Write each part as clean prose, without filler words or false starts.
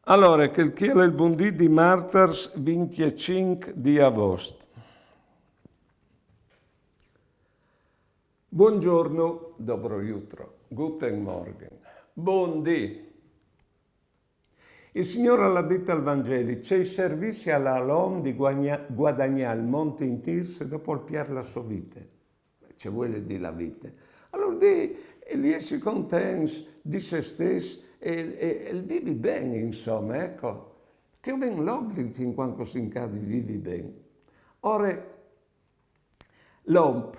Allora, quel che è il buondì di martedì 25 di agosto. Buongiorno, dobro jutro, guten Morgen, buondì. Il Signore l'ha detto al Vangelo, c'è il servizio all'uomo di guadagnare il monte intero se dopo il piar la sua vita. Ci vuole di la vita. Allora di, e lì si contenta di se stesso e vivi bene, insomma, ecco. Che io ben l'obbligo fin quando si incade vivi bene. Ora, l'uomo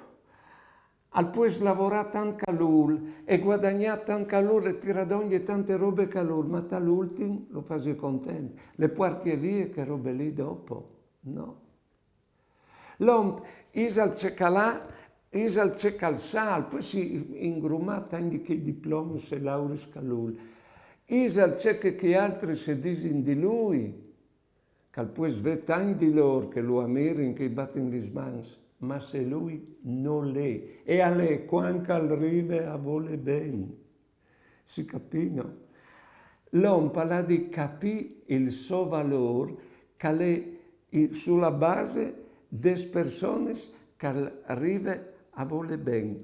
al puoi lavorare tanto a lui e guadagnare tanto a lui e tirare ogni tante robe che a lui, ma all'ultimo lo fai contento. Le porti via che robe lì dopo, no. L'uomo, isal c'è calà, isal c'è calzal, poi si ingrumata anche che diplomi se lauris a lui. Isal c'è che altri si dicono di lui, che poi svetan di loro che lo ammirano, che battono di smans. Ma se lui non l'è, e a lei quando arriva a vuole bene, si capisce? L'uomo parla di capire il suo valore che è sulla base delle persone che arrivano a vuole bene.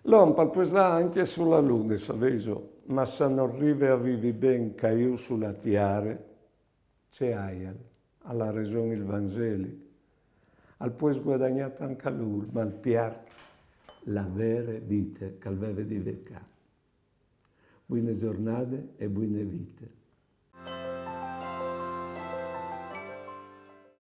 L'uomo parla anche sulla luna, sapete, ma se non arriva a vivere bene che io sulla tiara, c'è Aiel, alla ragione il Vangelo. Al puoi guadagnare anche a lui, ma al piar la vera vita che aveva di vecchia. Buone giornate e buone vite.